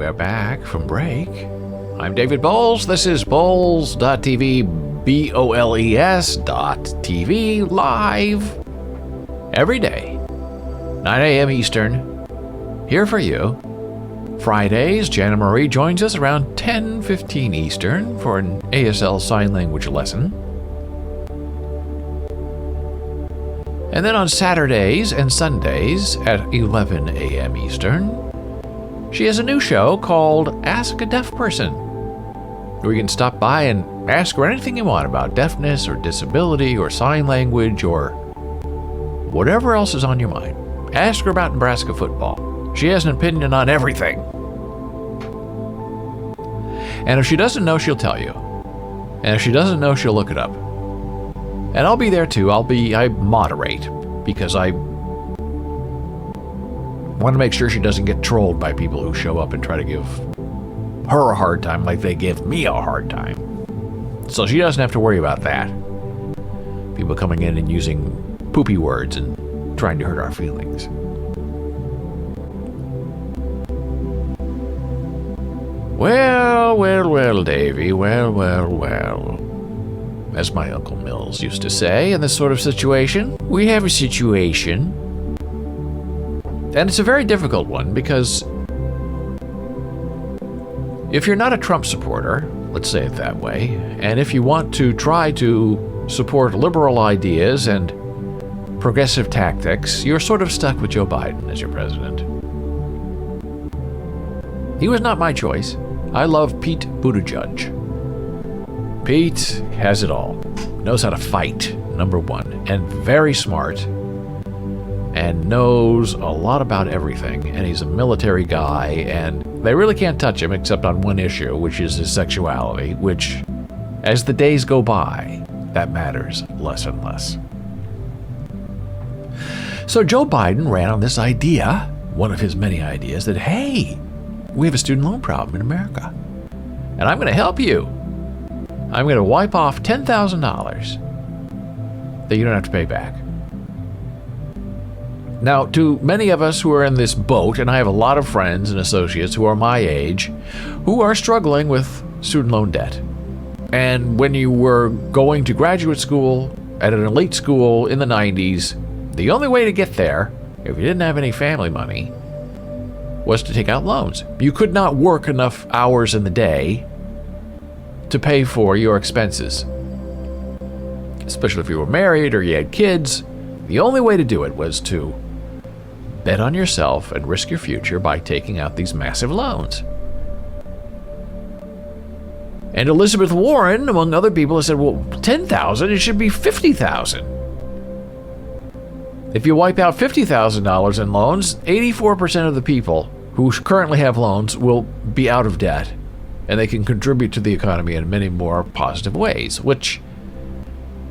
we're back from break. I'm David Bowles. This is Bowles.tv, BOLES.tv, live every day, 9 a.m. Eastern, here for you. Fridays, Jana Marie joins us around 10:15 Eastern for an ASL Sign Language lesson. And then on Saturdays and Sundays at 11 a.m. Eastern, she has a new show called Ask a Deaf Person, where you can stop by and ask her anything you want about deafness or disability or sign language or whatever else is on your mind. Ask her about Nebraska football. She has an opinion on everything. And if she doesn't know, she'll tell you. And if she doesn't know, she'll look it up. And I'll be there too. I moderate because I want to make sure she doesn't get trolled by people who show up and try to give her a hard time like they give me a hard time. So she doesn't have to worry about that. People coming in and using poopy words and trying to hurt our feelings. Well, Davy, well. As my Uncle Mills used to say, in this sort of situation, we have a situation. And it's a very difficult one because if you're not a Trump supporter, let's say it that way, and if you want to try to support liberal ideas and progressive tactics, you're sort of stuck with Joe Biden as your president. He was not my choice. I love Pete Buttigieg. Pete has it all. Knows how to fight, number one, and very smart, and knows a lot about everything, and he's a military guy, and they really can't touch him except on one issue, which is his sexuality, which, as the days go by, that matters less and less. So Joe Biden ran on this idea, one of his many ideas, that, hey, we have a student loan problem in America, and I'm going to help you. I'm going to wipe off $10,000 that you don't have to pay back. Now, to many of us who are in this boat, and I have a lot of friends and associates who are my age, who are struggling with student loan debt. And when you were going to graduate school at an elite school in the 90s, the only way to get there, if you didn't have any family money, was to take out loans. You could not work enough hours in the day to pay for your expenses. Especially if you were married or you had kids, the only way to do it was to bet on yourself and risk your future by taking out these massive loans. And Elizabeth Warren, among other people, has said, well, $10,000, it should be $50,000. If you wipe out $50,000 in loans, 84% of the people who currently have loans will be out of debt, and they can contribute to the economy in many more positive ways, which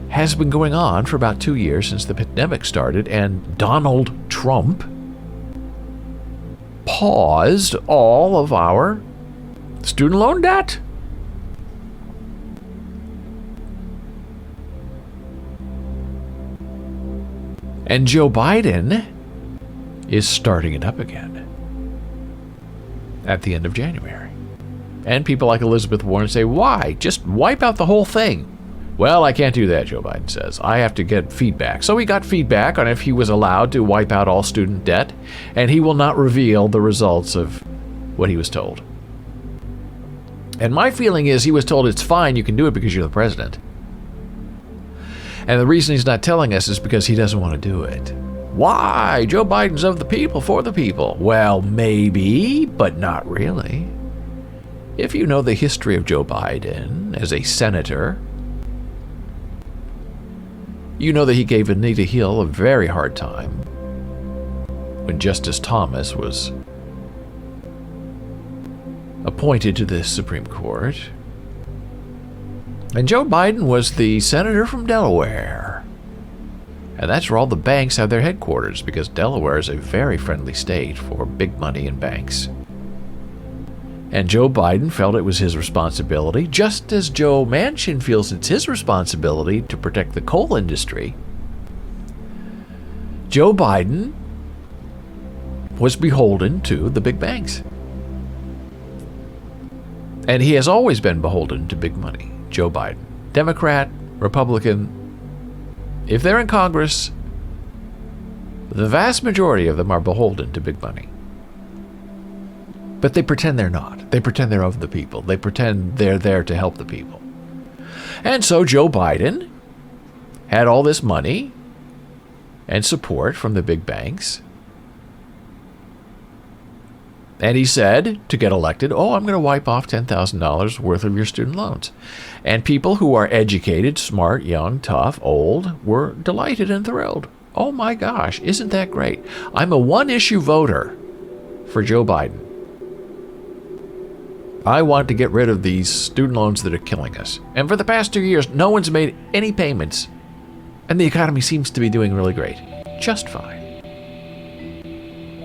has been going on for about 2 years since the pandemic started, and Donald Trump paused all of our student loan debt. And Joe Biden is starting it up again at the end of January. And people like Elizabeth Warren say, why? Just wipe out the whole thing. Well, I can't do that, Joe Biden says. I have to get feedback. So he got feedback on if he was allowed to wipe out all student debt, and he will not reveal the results of what he was told. And my feeling is he was told it's fine, you can do it because you're the president. And the reason he's not telling us is because he doesn't want to do it. Why? Joe Biden's of the people, for the people. Well, maybe, but not really. If you know the history of Joe Biden as a senator, you know that he gave Anita Hill a very hard time when Justice Thomas was appointed to the Supreme Court. And Joe Biden was the senator from Delaware. And that's where all the banks have their headquarters, because Delaware is a very friendly state for big money and banks. And Joe Biden felt it was his responsibility, just as Joe Manchin feels it's his responsibility to protect the coal industry. Joe Biden was beholden to the big banks. And he has always been beholden to big money. Joe Biden. Democrat, Republican. If they're in Congress, the vast majority of them are beholden to big money. But they pretend they're not. They pretend they're of the people. They pretend they're there to help the people. And so Joe Biden had all this money and support from the big banks. And he said, to get elected, I'm going to wipe off $10,000 worth of your student loans. And people who are educated, smart, young, tough, old, were delighted and thrilled. Oh my gosh, isn't that great? I'm a one-issue voter for Joe Biden. I want to get rid of these student loans that are killing us. And for the past 2 years, no one's made any payments. And the economy seems to be doing really great. Just fine.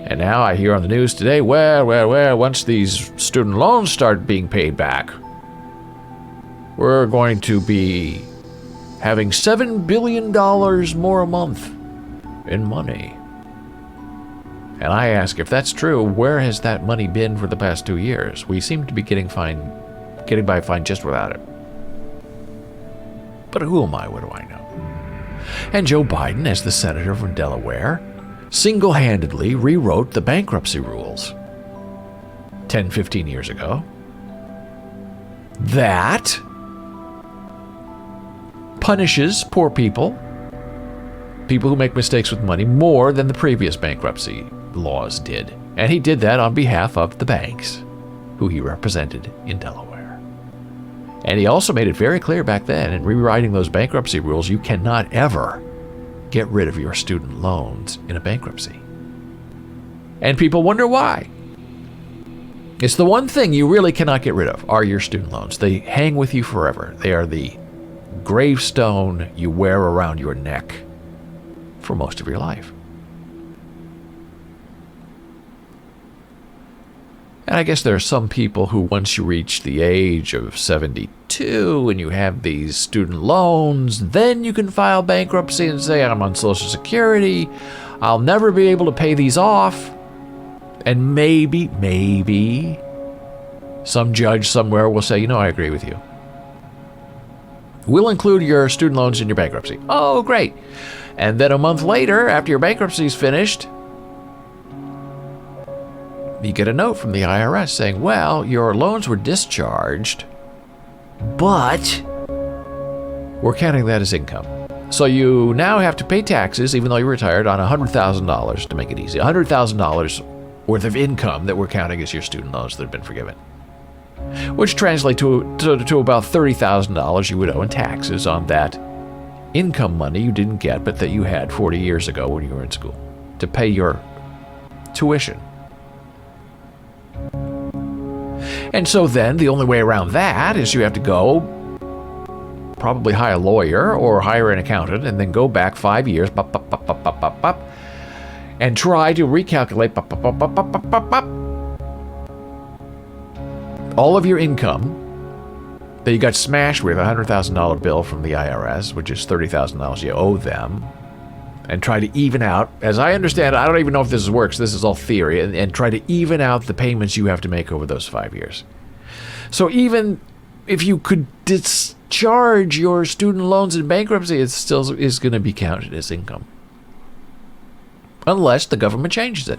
And now I hear on the news today, once these student loans start being paid back, we're going to be having $7 billion more a month in money. And I ask, if that's true, where has that money been for the past 2 years? We seem to be getting by fine just without it. But who am I? What do I know? And Joe Biden, as the senator from Delaware, single-handedly rewrote the bankruptcy rules 10, 15 years ago. That punishes poor people who make mistakes with money, more than the previous bankruptcy laws did. And he did that on behalf of the banks, who he represented in Delaware. And he also made it very clear back then, in rewriting those bankruptcy rules, you cannot ever get rid of your student loans in a bankruptcy. And people wonder why. It's the one thing you really cannot get rid of, are your student loans. They hang with you forever. They are the gravestone you wear around your neck for most of your life. And I guess there are some people who, once you reach the age of 72 and you have these student loans, then you can file bankruptcy and say, I'm on Social Security, I'll never be able to pay these off. And maybe some judge somewhere will say, I agree with you. We'll include your student loans in your bankruptcy. Oh, great. And then a month later, after your bankruptcy is finished, you get a note from the IRS saying, well, your loans were discharged, but we're counting that as income. So you now have to pay taxes, even though you're retired, on $100,000 to make it easy. $100,000 worth of income that we're counting as your student loans that have been forgiven, which translates to about $30,000 you would owe in taxes on that income money you didn't get, but that you had 40 years ago when you were in school to pay your tuition. And so then the only way around that is you have to go probably hire a lawyer or hire an accountant and then go back 5 years and try to recalculate all of your income that you got smashed with, a $100,000 bill from the IRS, which is $30,000 you owe them, and try to even out, as I understand, I don't even know if this works, this is all theory, and try to even out the payments you have to make over those 5 years. So even if you could discharge your student loans in bankruptcy, it still is going to be counted as income. Unless the government changes it.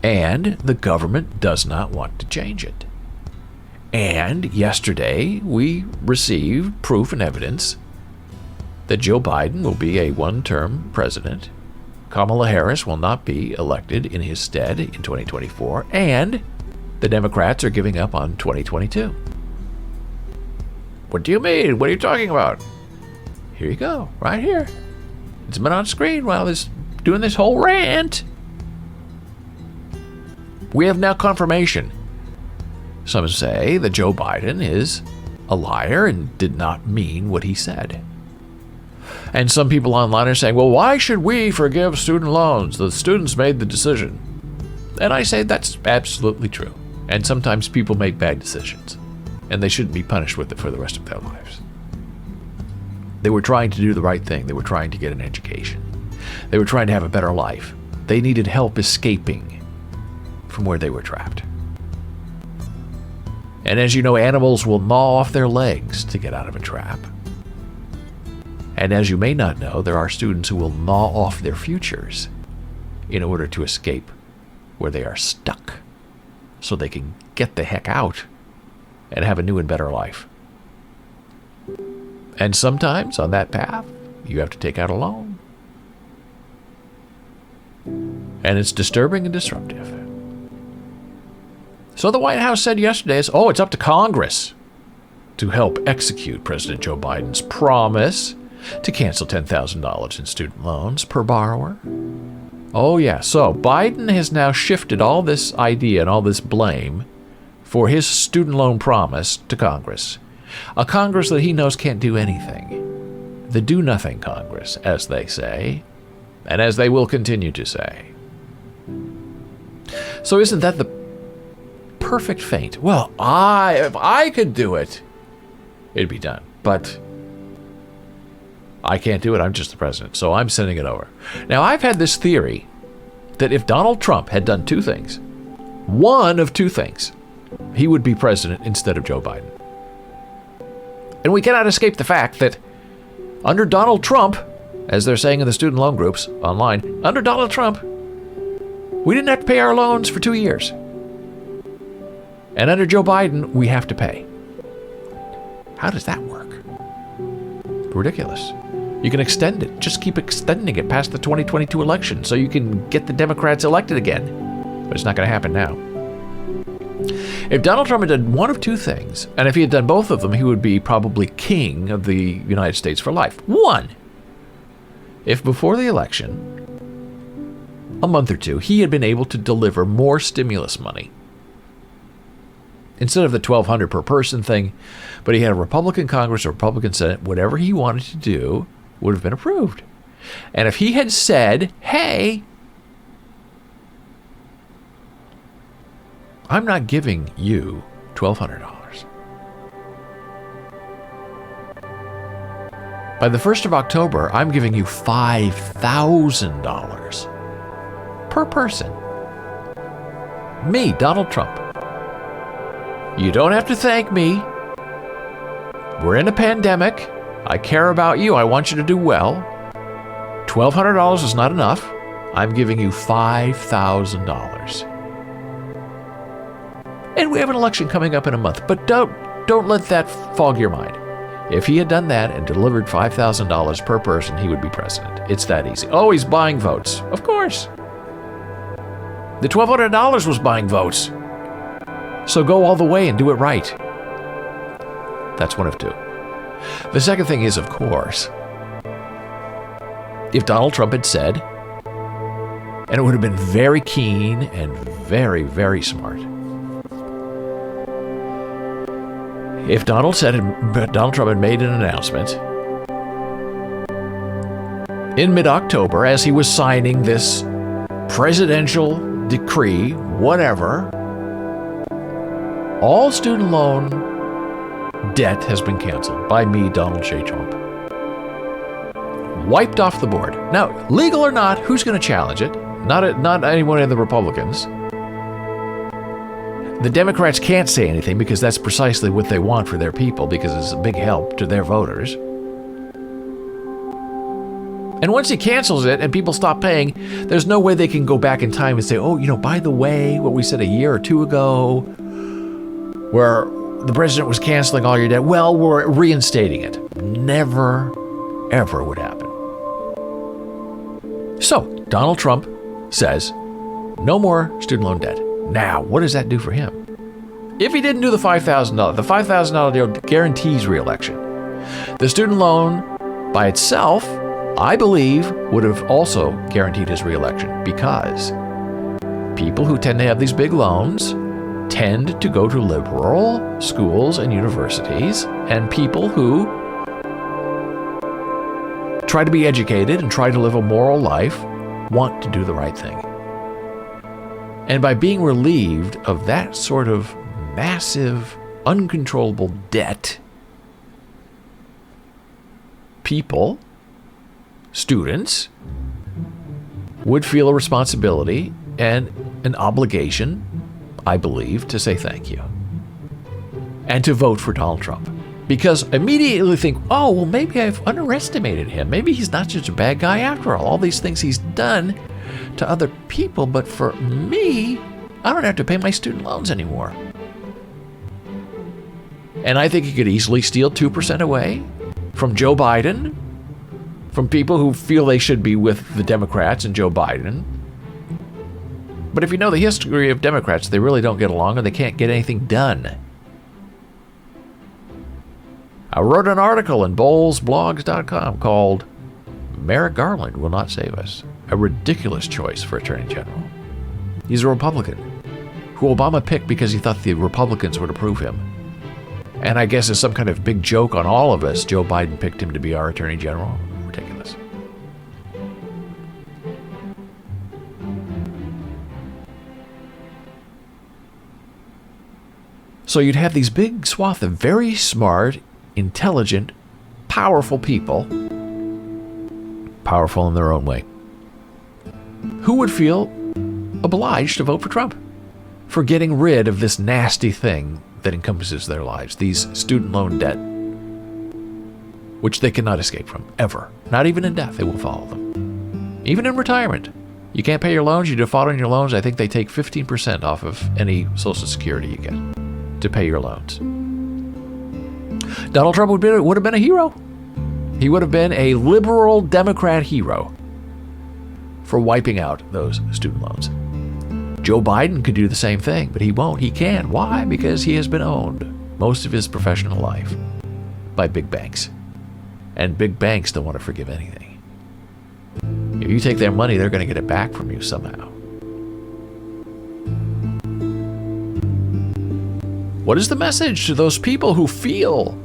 And the government does not want to change it. And yesterday, we received proof and evidence that Joe Biden will be a one-term president. Kamala Harris will not be elected in his stead in 2024. And the Democrats are giving up on 2022. What do you mean? What are you talking about? Here you go, right here. It's been on screen while doing this whole rant. We have now confirmation. Some say that Joe Biden is a liar and did not mean what he said. And some people online are saying, well, why should we forgive student loans? The students made the decision. And I say that's absolutely true. And sometimes people make bad decisions, and they shouldn't be punished with it for the rest of their lives. They were trying to do the right thing. They were trying to get an education. They were trying to have a better life. They needed help escaping from where they were trapped. And as you know, animals will gnaw off their legs to get out of a trap. And as you may not know, there are students who will gnaw off their futures in order to escape where they are stuck, so they can get the heck out and have a new and better life. And sometimes on that path, you have to take out a loan. And it's disturbing and disruptive. So the White House said yesterday, it's up to Congress to help execute President Joe Biden's promise to cancel $10,000 in student loans per borrower. Oh yeah, so Biden has now shifted all this idea and all this blame for his student loan promise to Congress. A Congress that he knows can't do anything. The do-nothing Congress, as they say, and as they will continue to say. So isn't that the perfect feint? Well, if I could do it, it'd be done. But I can't do it. I'm just the president, so I'm sending it over. Now, I've had this theory that if Donald Trump had done two things, one of two things, he would be president instead of Joe Biden. And we cannot escape the fact that under Donald Trump, as they're saying in the student loan groups online, under Donald Trump, we didn't have to pay our loans for 2 years. And under Joe Biden, we have to pay. How does that work? Ridiculous. You can extend it. Just keep extending it past the 2022 election so you can get the Democrats elected again. But it's not going to happen now. If Donald Trump had done one of two things, and if he had done both of them, he would be probably king of the United States for life. One, if before the election, a month or two, he had been able to deliver more stimulus money. Instead of the $1,200 per person thing, but he had a Republican Congress, a Republican Senate, whatever he wanted to do would have been approved. And if he had said, hey, I'm not giving you $1,200. By the 1st of October, I'm giving you $5,000 per person. Me, Donald Trump. You don't have to thank me. We're in a pandemic. I care about you. I want you to do well. $1,200 is not enough. I'm giving you $5,000. And we have an election coming up in a month, but don't let that fog your mind. If he had done that and delivered $5,000 per person, he would be president. It's that easy. Oh, he's buying votes. Of course. The $1,200 was buying votes. So go all the way and do it right. That's one of two. The second thing is, of course, if Donald Trump had said, and it would have been very keen and very, very smart, if Donald Trump had made an announcement in mid-October as he was signing this presidential decree, whatever, all student loan debt has been canceled by me, Donald J. Trump. Wiped off the board. Now, legal or not, who's going to challenge it? Not anyone in the Republicans. The Democrats can't say anything because that's precisely what they want for their people, because it's a big help to their voters. And once he cancels it and people stop paying, there's no way they can go back in time and say, by the way, what we said a year or two ago, where the president was canceling all your debt, well, we're reinstating it. Never, ever would happen. So, Donald Trump says, no more student loan debt. Now, what does that do for him? If he didn't do the $5,000 deal guarantees re-election. The student loan by itself, I believe, would have also guaranteed his re-election, because people who tend to have these big loans tend to go to liberal schools and universities, and people who try to be educated and try to live a moral life want to do the right thing. And by being relieved of that sort of massive, uncontrollable debt, people, students, would feel a responsibility and an obligation, I believe, to say thank you. and to vote for Donald Trump. Because immediately think, oh, well, maybe I've underestimated him. Maybe he's not such a bad guy after all these things he's done to other people. But for me, I don't have to pay my student loans anymore. And I think he could easily steal 2% away from Joe Biden, from people who feel they should be with the Democrats and Joe Biden. But if you know the history of Democrats, they really don't get along and they can't get anything done. I wrote an article in bowlesblogs.com called Merrick Garland Will Not Save Us, a ridiculous choice for Attorney General. He's a Republican who Obama picked because he thought the Republicans would approve him. And I guess as some kind of big joke on all of us, Joe Biden picked him to be our Attorney General. Ridiculous. So you'd have these big swath of very smart, intelligent, powerful people, powerful in their own way, who would feel obliged to vote for Trump for getting rid of this nasty thing that encompasses their lives, these student loan debt, which they cannot escape from, ever. Not even in death, they will follow them. Even in retirement. You can't pay your loans, you default on your loans, I think they take 15% off of any Social Security you get to pay your loans. Donald Trump would have been a hero. He would have been a liberal Democrat hero for wiping out those student loans. Joe Biden could do the same thing, but he won't. He can't. Why? Because he has been owned most of his professional life by big banks. And big banks don't want to forgive anything. If you take their money, they're going to get it back from you somehow. What is the message to those people who feel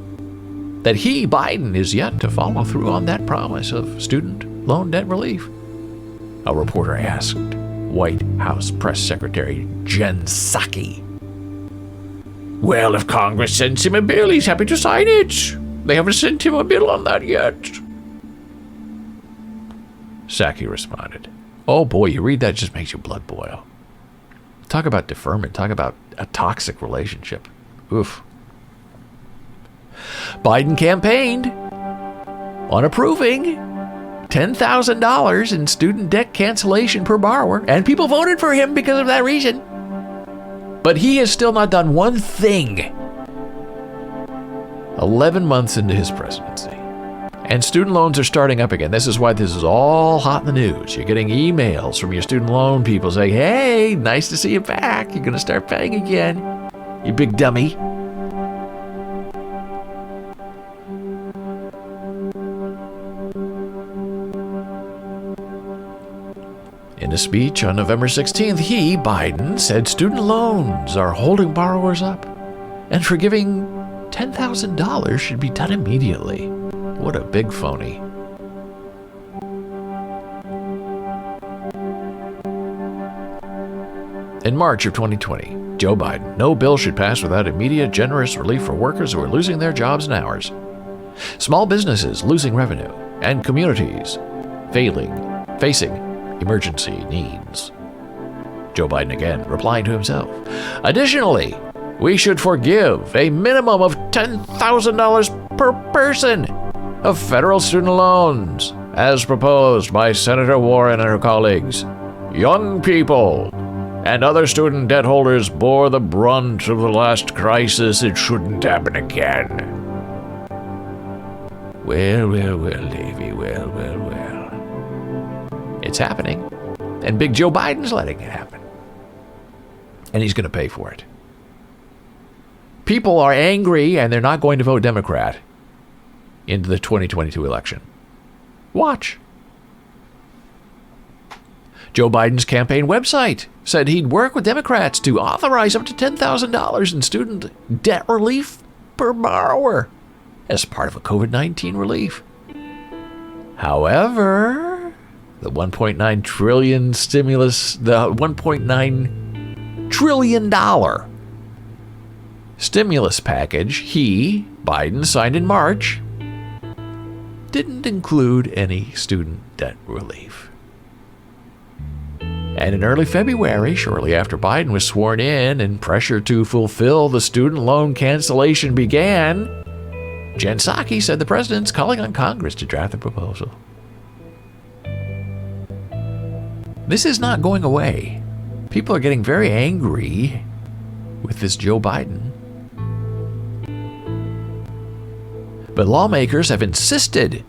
that he, Biden, is yet to follow through on that promise of student loan debt relief? A reporter asked White House Press Secretary Jen Psaki. Well, if Congress sends him a bill, he's happy to sign it. They haven't sent him a bill on that yet. Psaki responded, oh boy, you read that, it just makes your blood boil. Talk about deferment. Talk about a toxic relationship. Oof. Biden campaigned on approving $10,000 in student debt cancellation per borrower, and people voted for him because of that reason. But he has still not done one thing 11 months into his presidency. And student loans are starting up again. This is why this is all hot in the news. You're getting emails from your student loan people saying, hey, nice to see you back. You're going to start paying again, you big dummy. In a speech on November 16th, he, Biden, said student loans are holding borrowers up, and forgiving $10,000 should be done immediately. What a big phony. In March of 2020, Joe Biden, no bill should pass without immediate generous relief for workers who are losing their jobs and hours, small businesses losing revenue, and communities facing emergency needs. Joe Biden again, replying to himself. Additionally, we should forgive a minimum of $10,000 per person of federal student loans, as proposed by Senator Warren and her colleagues. Young people and other student debt holders bore the brunt of the last crisis. It shouldn't happen again. Well, Davy, well. It's happening, and Big Joe Biden's letting it happen. And he's going to pay for it. People are angry, and they're not going to vote Democrat into the 2022 election. Watch. Joe Biden's campaign website said he'd work with Democrats to authorize up to $10,000 in student debt relief per borrower as part of a COVID-19 relief. However, the $1.9 trillion stimulus, the $1.9 trillion stimulus package he, Biden, signed in March didn't include any student debt relief. And in early February, shortly after Biden was sworn in and pressure to fulfill the student loan cancellation began, Jen Psaki said the president's calling on Congress to draft the proposal. This is not going away. People are getting very angry with this Joe Biden. But lawmakers have insisted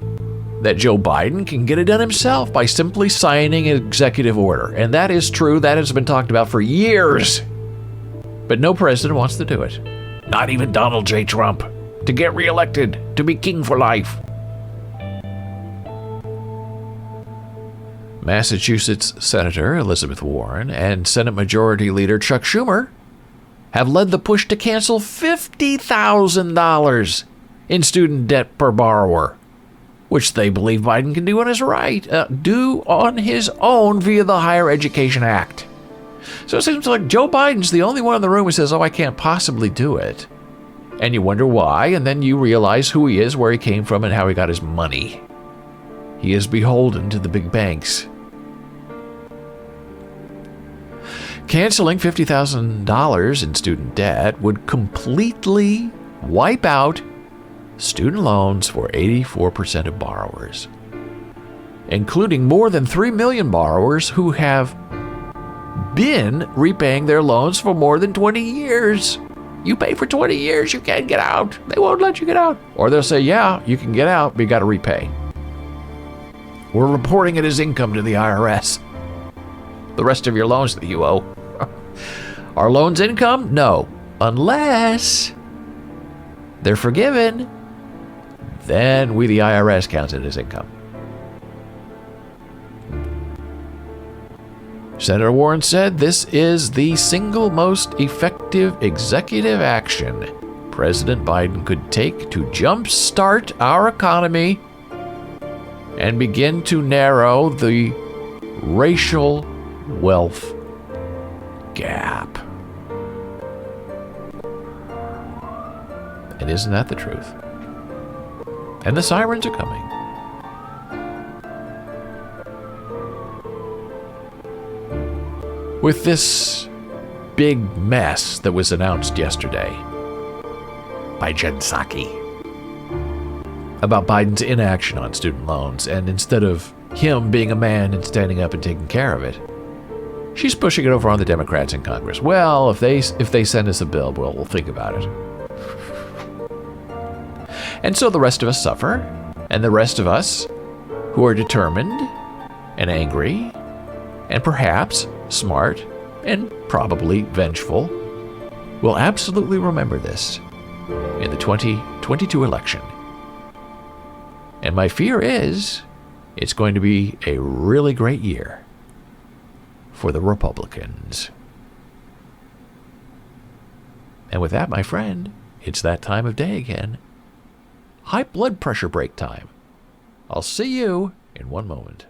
that Joe Biden can get it done himself by simply signing an executive order. And that is true. That has been talked about for years. But no president wants to do it. Not even Donald J. Trump. To get reelected, to be king for life. Massachusetts Senator Elizabeth Warren and Senate Majority Leader Chuck Schumer have led the push to cancel $50,000 in student debt per borrower, which they believe Biden can do on his own via the Higher Education Act. So it seems like Joe Biden's the only one in the room who says, I can't possibly do it. And you wonder why, and then you realize who he is, where he came from, and how he got his money. He is beholden to the big banks. Canceling $50,000 in student debt would completely wipe out student loans for 84% of borrowers, including more than 3 million borrowers who have been repaying their loans for more than 20 years. You pay for 20 years, you can't get out. They won't let you get out. Or they'll say, yeah, you can get out, but you got to repay. We're reporting it as income to the IRS. The rest of your loans that you owe. Are loans income? No. Unless they're forgiven, then we, the IRS, count it as income. Senator Warren said this is the single most effective executive action President Biden could take to jumpstart our economy and begin to narrow the racial wealth gap. And isn't that the truth? And the sirens are coming. With this big mess that was announced yesterday by Jen Psaki about Biden's inaction on student loans, and instead of him being a man and standing up and taking care of it, she's pushing it over on the Democrats in Congress. Well, if they send us a bill, we'll think about it. And so the rest of us suffer, and the rest of us who are determined and angry and perhaps smart and probably vengeful will absolutely remember this in the 2022 election. And my fear is it's going to be a really great year for the Republicans. And with that, my friend, it's that time of day again. High blood pressure break time. I'll see you in one moment.